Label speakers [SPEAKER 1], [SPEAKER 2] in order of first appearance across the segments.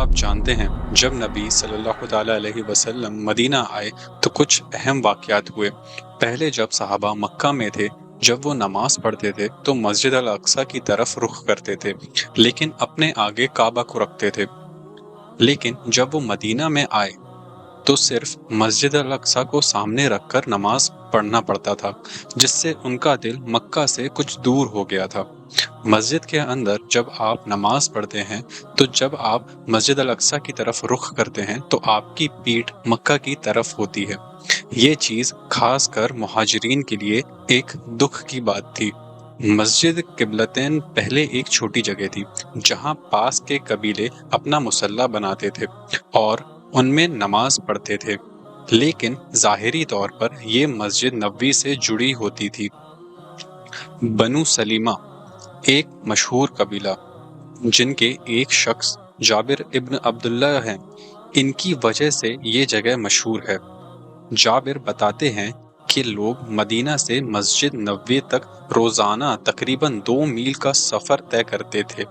[SPEAKER 1] آپ جانتے ہیں جب نبی صلی اللہ تعالیٰ علیہ وسلم مدینہ آئے تو کچھ اہم واقعات ہوئے۔ پہلے جب صحابہ مکہ میں تھے، جب وہ نماز پڑھتے تھے تو مسجد الاقصی کی طرف رخ کرتے تھے، لیکن اپنے آگے کعبہ کو رکھتے تھے۔ لیکن جب وہ مدینہ میں آئے تو صرف مسجد الاقصی کو سامنے رکھ کر نماز پڑھنا پڑتا تھا، جس سے ان کا دل مکہ سے کچھ دور ہو گیا تھا۔ مسجد کے اندر جب آپ نماز پڑھتے ہیں تو جب آپ مسجد الاقصی کی طرف رخ کرتے ہیں تو آپ کی پیٹھ مکہ کی طرف ہوتی ہے۔ یہ چیز خاص کر مہاجرین کے لیے ایک دکھ کی بات تھی۔ مسجد قبلتین پہلے ایک چھوٹی جگہ تھی جہاں پاس کے قبیلے اپنا مصلی بناتے تھے اور ان میں نماز پڑھتے تھے، لیکن ظاہری طور پر یہ مسجد نبوی سے جڑی ہوتی تھی۔ بنو سلیمہ ایک مشہور قبیلہ جن کے ایک شخص جابر ابن عبداللہ ہیں، ان کی وجہ سے یہ جگہ مشہور ہے۔ جابر بتاتے ہیں کہ لوگ مدینہ سے مسجد نبوی تک روزانہ تقریباً 2 میل کا سفر طے کرتے تھے،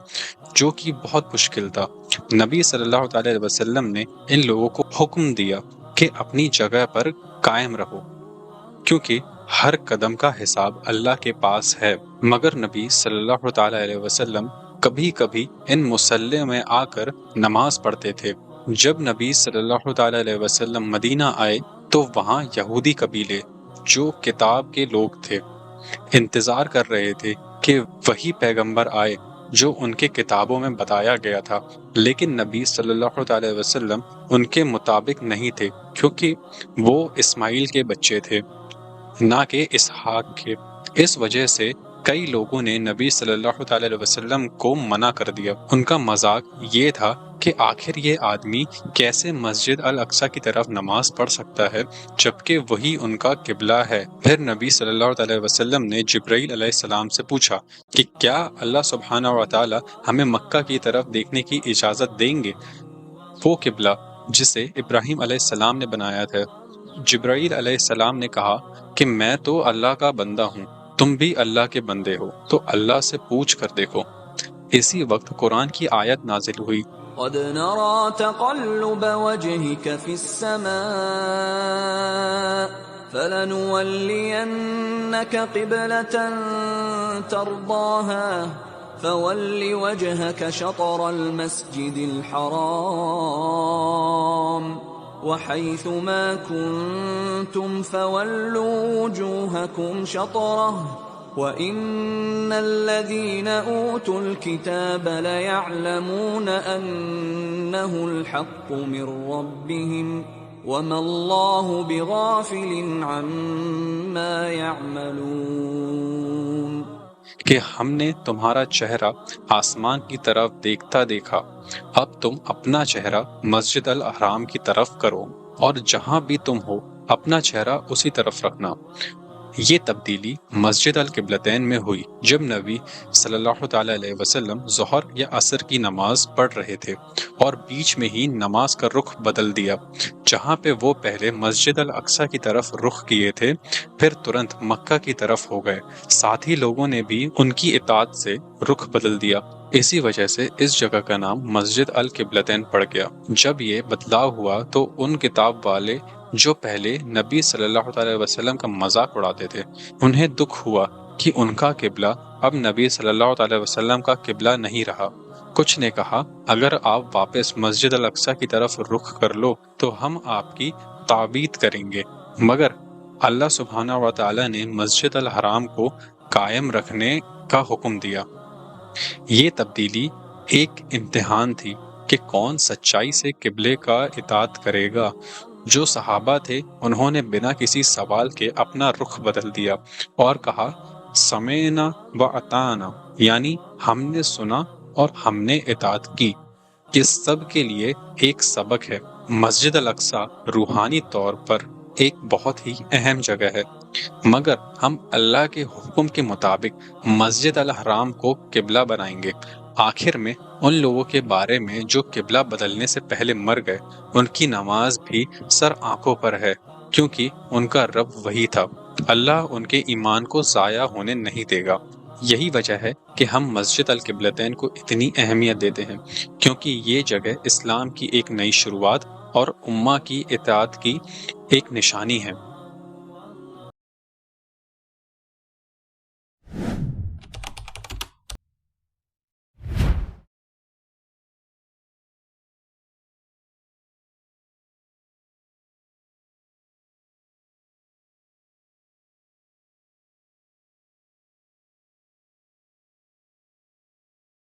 [SPEAKER 1] جو کہ بہت مشکل تھا۔ نبی صلی اللہ تعالی علیہ وسلم نے ان لوگوں کو حکم دیا کہ اپنی جگہ پر قائم رہو، کیونکہ ہر قدم کا حساب اللہ کے پاس ہے۔ مگر نبی صلی اللہ تعالی علیہ وسلم کبھی کبھی ان مصلی میں آ کر نماز پڑھتے تھے۔ جب نبی صلی اللہ تعالی علیہ وسلم مدینہ آئے تو وہاں یہودی قبیلے جو کتاب کے لوگ تھے انتظار کر رہے تھے کہ وہی پیغمبر آئے جو ان کے کتابوں میں بتایا گیا تھا، لیکن نبی صلی اللہ تعالی وسلم ان کے مطابق نہیں تھے، کیونکہ وہ اسماعیل کے بچے تھے نہ کہ اسحاق کے۔ اس وجہ سے کئی لوگوں نے نبی صلی اللہ تعالی علیہ وسلم کو منع کر دیا۔ ان کا مذاق یہ تھا کہ آخر یہ آدمی کیسے مسجد الاقصی کی طرف نماز پڑھ سکتا ہے جبکہ وہی ان کا قبلہ ہے۔ پھر نبی صلی اللہ تعالی وسلم نے جبرائیل علیہ السلام سے پوچھا کہ کیا اللہ سبحانہ و تعالی ہمیں مکہ کی طرف دیکھنے کی اجازت دیں گے، وہ قبلہ جسے ابراہیم علیہ السلام نے بنایا تھا۔ جبرائیل علیہ السلام نے کہا کہ میں تو اللہ کا بندہ ہوں، تم بھی اللہ کے بندے ہو، تو اللہ سے پوچھ کر دیکھو۔ اسی وقت قرآن کی آیت نازل ہوئی،
[SPEAKER 2] قد نرى تقلب وجهك في السماء فلنولينك قبلة ترضاها فول وجهك شطر المسجد الحرام وحيث ما كنتم فولوا وجوهكم شطره وَإِنَّ الَّذِينَ أُوتُوا الْكِتَابَ لَيَعْلَمُونَ أَنَّهُ الْحَقُّ مِنْ رَبِّهِمْ وَمَا اللَّهُ بِغَافِلٍ عَمَّا يَعْمَلُونَ
[SPEAKER 1] کہ ہم نے تمہارا چہرہ آسمان کی طرف دیکھتا دیکھا، اب تم اپنا چہرہ مسجد الحرام کی طرف کرو، اور جہاں بھی تم ہو اپنا چہرہ اسی طرف رکھنا۔ یہ تبدیلی مسجد القبلتین میں ہوئی جب نبی صلی اللہ تعالی علیہ وسلم ظہر یا عصر کی نماز پڑھ رہے تھے اور بیچ میں ہی نماز کا رخ بدل دیا۔ جہاں پہ وہ پہلے مسجد الاقصی کی طرف رخ کیے تھے پھر ترنت مکہ کی طرف ہو گئے۔ ساتھی لوگوں نے بھی ان کی اطاعت سے رخ بدل دیا، اسی وجہ سے اس جگہ کا نام مسجد القبلتین پڑ گیا۔ جب یہ بدلاؤ ہوا تو ان کتاب والے جو پہلے نبی صلی اللہ تعالی وسلم کا مذاق اڑاتے تھے، انہیں دکھ ہوا کہ ان کا قبلہ اب نبی صلی اللہ تعالی وسلم کا قبلہ نہیں رہا۔ کچھ نے کہا اگر آپ واپس مسجد الاقصی کی طرف رخ کر لو تو ہم آپ کی تعویض کریں گے، مگر اللہ سبحانہ و تعالی نے مسجد الحرام کو قائم رکھنے کا حکم دیا۔ یہ تبدیلی ایک امتحان تھی کہ کون سچائی سے قبلے کا اطاعت کرے گا۔ جو صحابہ تھے انہوں نے بنا کسی سوال کے اپنا رخ بدل دیا اور کہا سمعنا و اطعنا، یعنی ہم نے سنا اور ہم نے اطاعت کی۔ اس سب کے لیے ایک سبق ہے۔ مسجد الاقصی روحانی طور پر ایک بہت ہی اہم جگہ ہے، مگر ہم اللہ کے حکم کے مطابق مسجد الحرام کو قبلہ بنائیں گے۔ آخر میں ان لوگوں کے بارے میں جو قبلہ بدلنے سے پہلے مر گئے، ان کی نماز بھی سر آنکھوں پر ہے، کیونکہ ان کا رب وہی تھا۔ اللہ ان کے ایمان کو ضائع ہونے نہیں دے گا۔ یہی وجہ ہے کہ ہم مسجد القبلتین کو اتنی اہمیت دیتے ہیں، کیونکہ یہ جگہ اسلام کی ایک نئی شروعات اور امہ کی اطاعت کی ایک نشانی ہے۔